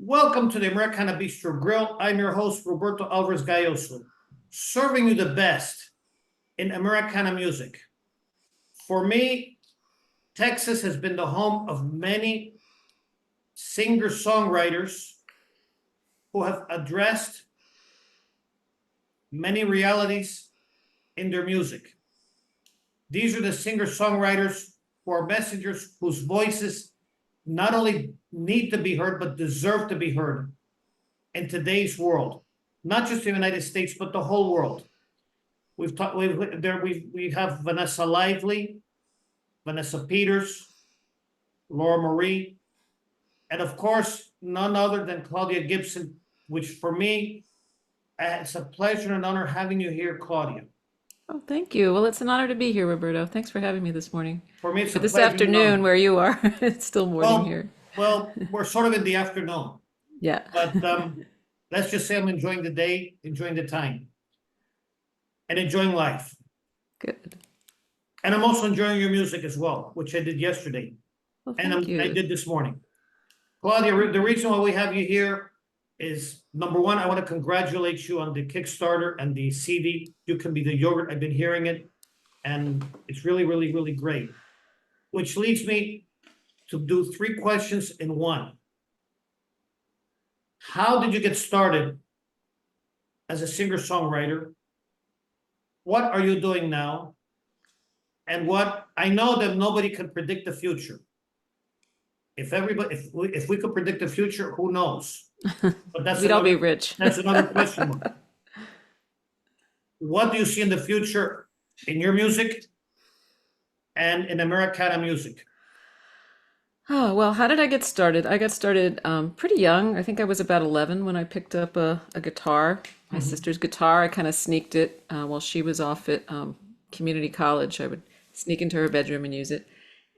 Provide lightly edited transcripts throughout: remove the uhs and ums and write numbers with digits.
Welcome to the Americana Bistro Grill. I'm your host, Roberto Alvarez-Galloso, serving you the best in Americana music. For me, Texas has been the home of many singer-songwriters who have addressed many realities in their music. These are the singer-songwriters who are messengers whose voices not only need to be heard, but deserve to be heard in today's world, not just the United States, but the whole world. We have Vanessa Lively, Vanessa Peters, Laura Marie, and of course, none other than Claudia Gibson, which for me, it's a pleasure and honor having you here, Claudia. Oh, thank you. Well, it's an honor to be here, Roberto. Thanks for having me this morning. For me, it's Or a this pleasure and afternoon honor. where you are. It's still morning Well, here. we're sort of in the afternoon, Yeah. but let's just say I'm enjoying the day, enjoying the time, and enjoying life. Good. And I'm also enjoying your music as well, which I did yesterday, Well, and thank I you. did this morning. Claudia, the reason why we have you here is number one, I want to congratulate you on the Kickstarter and the CD. You Can Be the Yogurt. I've been hearing it, and it's really, really, really great. Which leads me to do three questions in one. How did you get started as a singer-songwriter? What are you doing now? And what I know that nobody can predict the future. If we could predict the future, who knows? But We'd all be rich. that's another question. What do you see in the future in your music and in Americana music? Oh, well, how did I get started? I got started pretty young. I think I was about 11 when I picked up a guitar, my sister's guitar. I kind of sneaked it while she was off at community college. I would sneak into her bedroom and use it.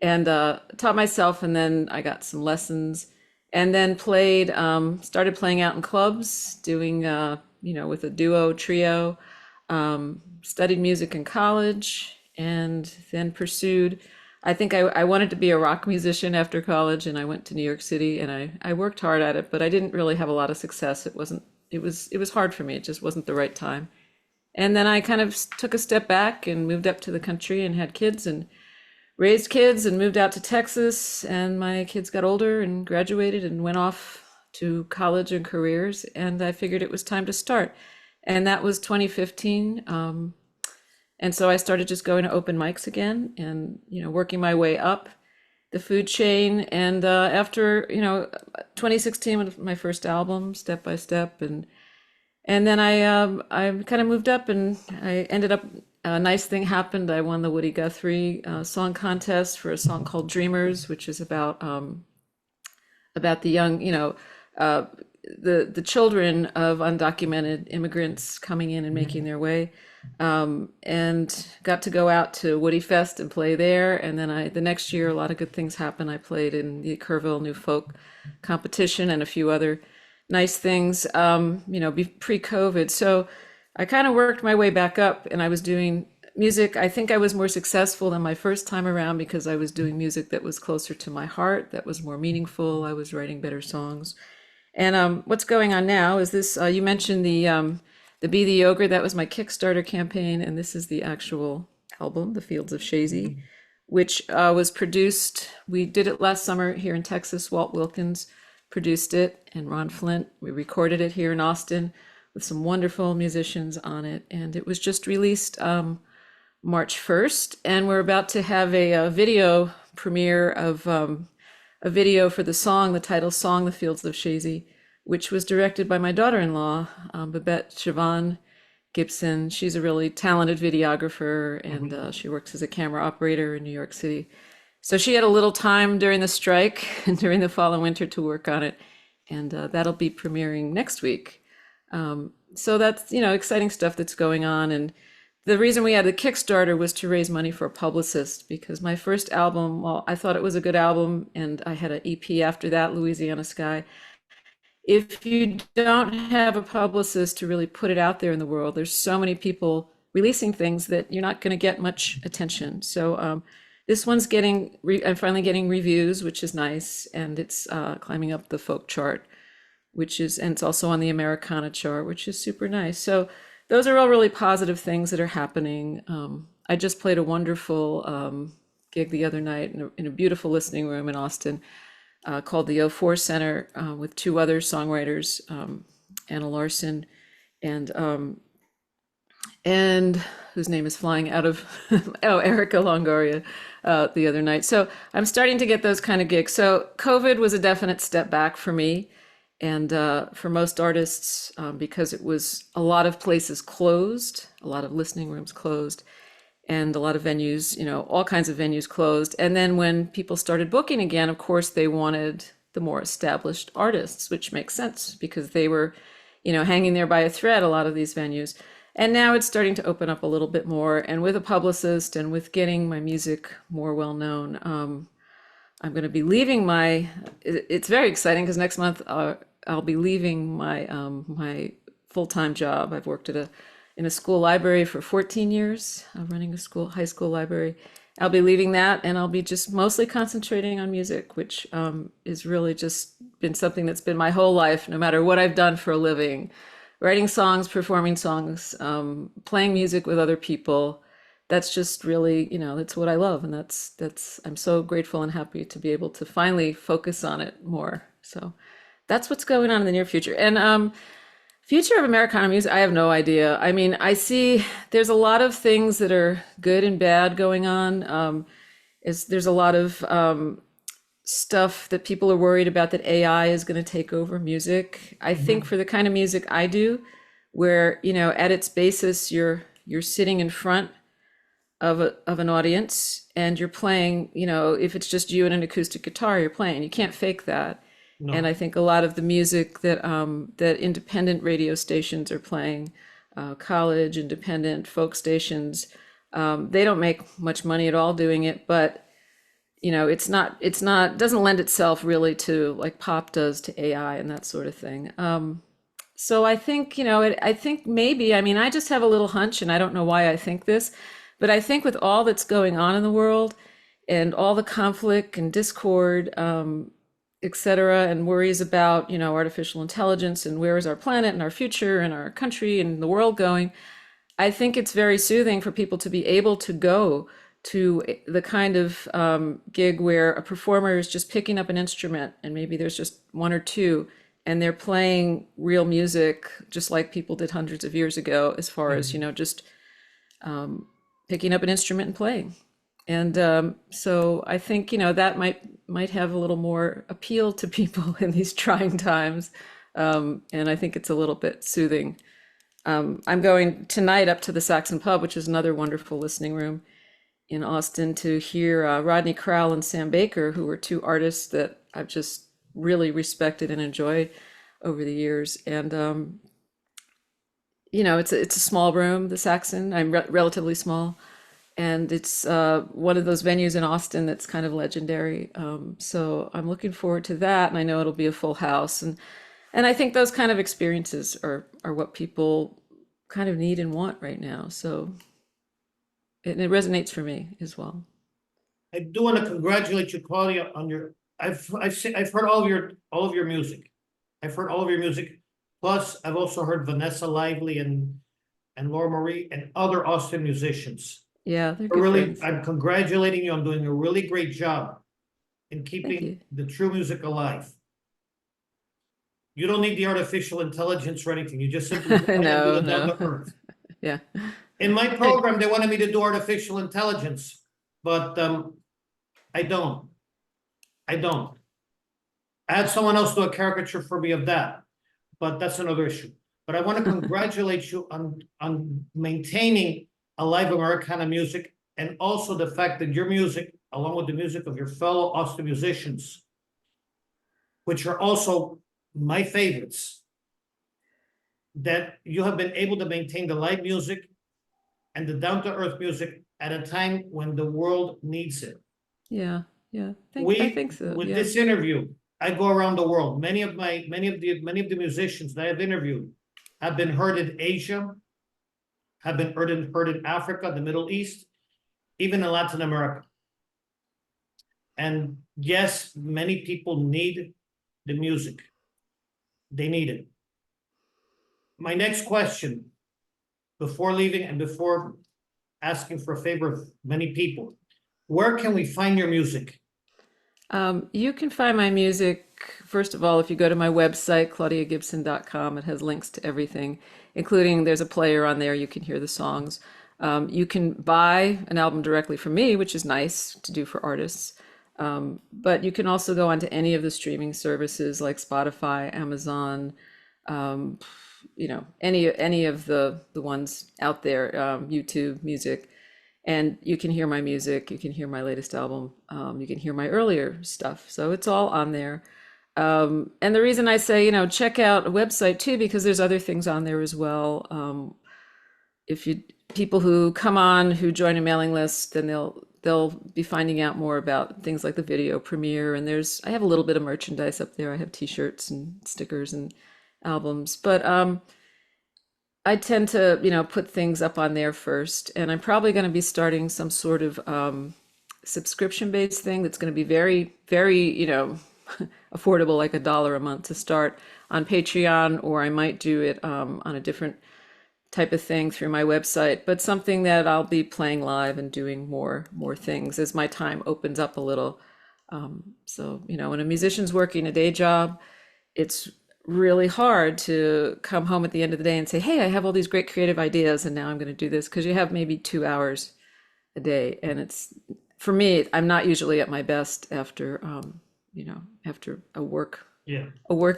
And taught myself, and then I got some lessons, and then started playing out in clubs, doing, with a duo, trio, studied music in college, and then pursued. I think I wanted to be a rock musician after college, and I went to New York City, and I worked hard at it, but I didn't really have a lot of success. It was hard for me. It just wasn't the right time. And then I kind of took a step back and moved up to the country and had kids and raised kids and moved out to Texas. And my kids got older and graduated and went off to college and careers. And I figured it was time to start. And that was 2015. And so I started just going to open mics again and, working my way up the food chain. And after, 2016 was my first album, Step by Step. And then I kind of moved up, and I ended up, a nice thing happened. I won the Woody Guthrie song contest for a song called Dreamers, which is about the young, the children of undocumented immigrants coming in and making their way. And got to go out to Woody Fest and play there. And then the next year, a lot of good things happened. I played in the Kerrville New Folk competition and a few other nice things, pre-COVID. So I kind of worked my way back up, and I was doing music. I think I was more successful than my first time around because I was doing music that was closer to my heart, that was more meaningful. I was writing better songs. And what's going on now is this, you mentioned the Be the Yogurt. That was my Kickstarter campaign, and this is the actual album, The Fields of Shazy, which was produced. We did it last summer here in Texas. Walt Wilkins produced it, and Ron Flint. We recorded it here in Austin with some wonderful musicians on it, and it was just released March 1st, and we're about to have a video premiere of a video for the song, the title song, The Fields of Shazy, which was directed by my daughter-in-law, Babette Siobhan Gibson. She's a really talented videographer, and she works as a camera operator in New York City. So she had a little time during the strike and during the fall and winter to work on it, and that'll be premiering next week. So that's, exciting stuff that's going on. And the reason we had the Kickstarter was to raise money for a publicist, because my first album, well, I thought it was a good album, and I had an EP after that, Louisiana Sky. If you don't have a publicist to really put it out there in the world, there's so many people releasing things that you're not going to get much attention. So this one's I'm finally getting reviews, which is nice, and it's climbing up the folk chart. and it's also on the Americana chart, which is super nice. So those are all really positive things that are happening. I just played a wonderful gig the other night in a beautiful listening room in Austin, called the O4 Center, with two other songwriters, Anna Larson and and whose name is flying out of oh, Erica Longoria, the other night. So I'm starting to get those kind of gigs. So COVID was a definite step back for me, and for most artists, because it was a lot of places closed, a lot of listening rooms closed, and a lot of venues, all kinds of venues closed. And then when people started booking again, of course, they wanted the more established artists, which makes sense because they were, hanging there by a thread, a lot of these venues. And now it's starting to open up a little bit more. And with a publicist and with getting my music more well known, I'm going to be leaving it's very exciting because next month I'll be leaving my full-time job. I've worked in a school library for 14 years, running a high school library. I'll be leaving that, and I'll be just mostly concentrating on music, which is really just been something that's been my whole life, no matter what I've done for a living. Writing songs, performing songs, playing music with other people. That's just really, that's what I love. And I'm so grateful and happy to be able to finally focus on it more. So that's what's going on in the near future. And future of Americana music, I have no idea. I mean, I see there's a lot of things that are good and bad going on. There's a lot of stuff that people are worried about, that AI is going to take over music. I think for the kind of music I do, where, at its basis, you're sitting in front of an audience and you're playing, if it's just you and an acoustic guitar, you're playing. You can't fake that. No. And I think a lot of the music that that independent radio stations are playing, college, independent folk stations, they don't make much money at all doing it, but doesn't lend itself really to like pop does to AI and that sort of thing. So I think, I think maybe, I mean, I just have a little hunch and I don't know why I think this, but I think with all that's going on in the world and all the conflict and discord, et cetera, and worries about, artificial intelligence and where is our planet and our future and our country and the world going, I think it's very soothing for people to be able to go to the kind of gig where a performer is just picking up an instrument and maybe there's just one or two and they're playing real music just like people did hundreds of years ago, as far as, just picking up an instrument and playing. And so I think, that might have a little more appeal to people in these trying times. And I think it's a little bit soothing. I'm going tonight up to the Saxon Pub, which is another wonderful listening room in Austin, to hear Rodney Crowell and Sam Baker, who were two artists that I've just really respected and enjoyed over the years. And it's a small room, the Saxon. I'm relatively small, and it's one of those venues in Austin that's kind of legendary. So I'm looking forward to that, and I know it'll be a full house. And I think those kind of experiences are what people kind of need and want right now. So it resonates for me as well. I do want to congratulate you, Claudia, on your. I've heard all of your music. I've heard all of your music. Plus, I've also heard Vanessa Lively and Laura Marie and other Austin musicians. Yeah, they're good Really, friends. I'm congratulating you on doing a really great job in Thank keeping you. the true music alive. You don't need the artificial intelligence or anything. You just simply do No, it down no. to earth. Yeah. In my program, they wanted me to do artificial intelligence, but I don't. I don't. I had someone else do a caricature for me of that, but that's another issue. But I want to congratulate you on maintaining a live Americana music, and also the fact that your music, along with the music of your fellow Austin musicians, which are also my favorites, that you have been able to maintain the live music and the down-to-earth music at a time when the world needs it. Yeah. Yeah. I think so. With Yeah. this interview, I go around the world. Many of the musicians that I've interviewed have been heard in Asia, have been heard in Africa, the Middle East, even in Latin America. And yes, many people need the music. They need it. My next question, before leaving and before asking for a favor of many people, where can we find your music? You can find my music, first of all, if you go to my website, claudiagibson.com. It has links to everything, including there's a player on there. You can hear the songs. You can buy an album directly from me, which is nice to do for artists. But you can also go onto any of the streaming services like Spotify, Amazon, any of the ones out there, YouTube Music, and you can hear my music. You can hear my latest album. You can hear my earlier stuff. So it's all on there. And the reason I say, check out a website too, because there's other things on there as well. If you people who come on who join a mailing list, then they'll be finding out more about things like the video premiere. And I have a little bit of merchandise up there. I have t-shirts and stickers and albums, but I tend to, put things up on there first. And I'm probably going to be starting some sort of subscription-based thing that's going to be very, very, affordable, like $1 a month to start on Patreon, or I might do it on a different type of thing through my website, but something that I'll be playing live and doing more things as my time opens up a little. So, when a musician's working a day job, it's really hard to come home at the end of the day and say, hey, I have all these great creative ideas and now I'm going to do this, because you have maybe 2 hours a day. And it's, for me, I'm not usually at my best after, after a work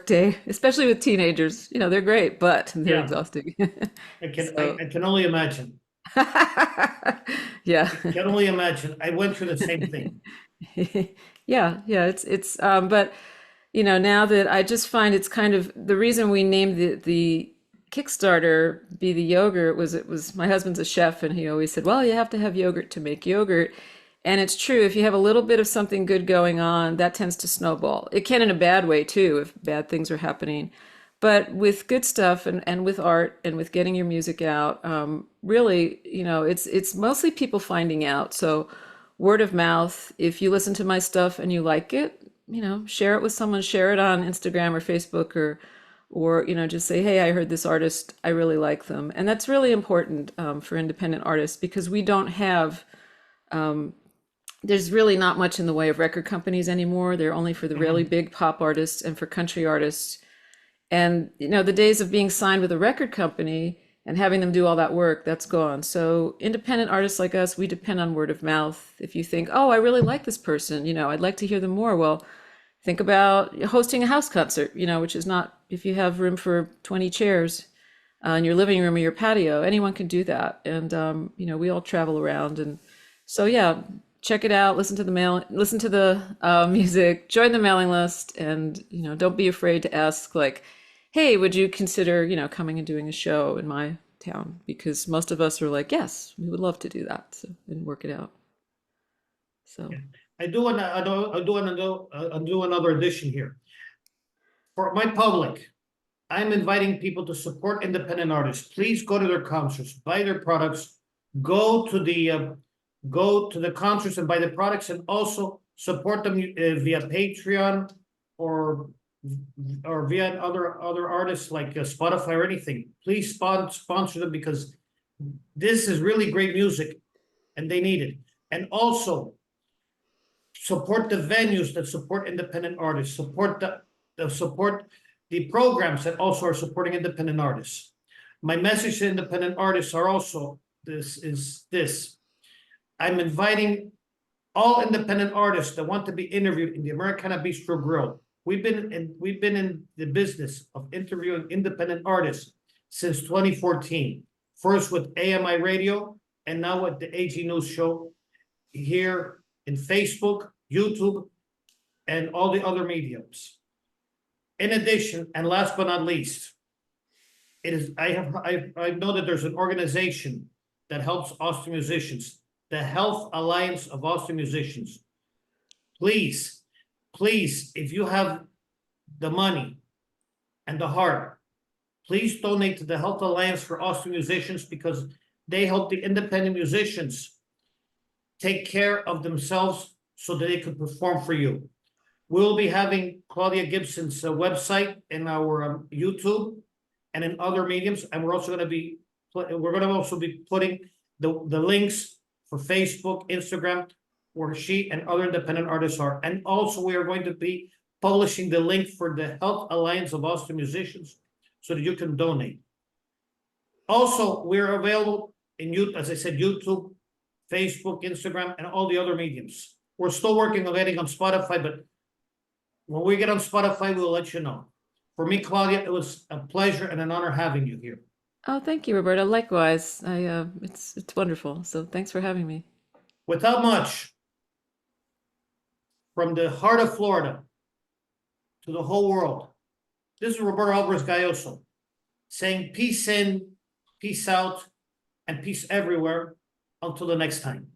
day, especially with teenagers. They're great, but they're exhausting. I can only imagine. Yeah. I can only imagine. I went through the same thing. Yeah. It's but now that I just find it's kind of the reason we named the Kickstarter Be the Yogurt was, it was, my husband's a chef and he always said, well, you have to have yogurt to make yogurt. And it's true, if you have a little bit of something good going on, that tends to snowball. It can in a bad way too, if bad things are happening. But with good stuff and with art and with getting your music out, really, it's mostly people finding out. So word of mouth, if you listen to my stuff and you like it, share it with someone, share it on Instagram or Facebook, or just say, hey, I heard this artist, I really like them. And that's really important for independent artists, because we don't have, there's really not much in the way of record companies anymore. They're only for the really big pop artists and for country artists. And, the days of being signed with a record company and having them do all that work, that's gone. So independent artists like us, we depend on word of mouth. If you think, oh, I really like this person, I'd like to hear them more. Well, think about hosting a house concert, which is not, if you have room for 20 chairs in your living room or your patio, anyone can do that. And, we all travel around. And so, yeah, check it out, listen to the music, join the mailing list, and, don't be afraid to ask, like, hey, would you consider, coming and doing a show in my town? Because most of us are like, yes, we would love to do that, so, and work it out. So I do another addition here. For my public, I'm inviting people to support independent artists. Please go to their concerts, buy their products, go to the concerts and buy the products, and also support them via Patreon or via other artists like Spotify or anything. Please sponsor them, because this is really great music and they need it. And also support the venues that support independent artists, support the programs that also are supporting independent artists. My message to independent artists are also this. I'm inviting all independent artists that want to be interviewed in the Americana Bistro Grill. We've been in the business of interviewing independent artists since 2014. First with AMI Radio, and now with the AG News Show here in Facebook, YouTube, and all the other mediums. In addition, and last but not least, I know that there's an organization that helps Austin musicians, the Health Alliance of Austin Musicians. Please, if you have the money and the heart, please donate to the Health Alliance for Austin Musicians, because they help the independent musicians take care of themselves so that they can perform for you. We'll be having Claudia Gibson's website in our YouTube and in other mediums, and we're also gonna also be putting the links for Facebook, Instagram, where she and other independent artists are. And also we are going to be publishing the link for the Health Alliance of Austin Musicians so that you can donate. Also, we're available in as I said, YouTube, Facebook, Instagram, and all the other mediums. We're still working on getting on Spotify, but when we get on Spotify, we'll let you know. For me, Claudia, it was a pleasure and an honor having you here. Oh, thank you, Roberta. Likewise. It's wonderful. So thanks for having me. Without much, from the heart of Florida to the whole world, this is Roberto Alvarez-Galloso saying peace in, peace out, and peace everywhere. Until the next time.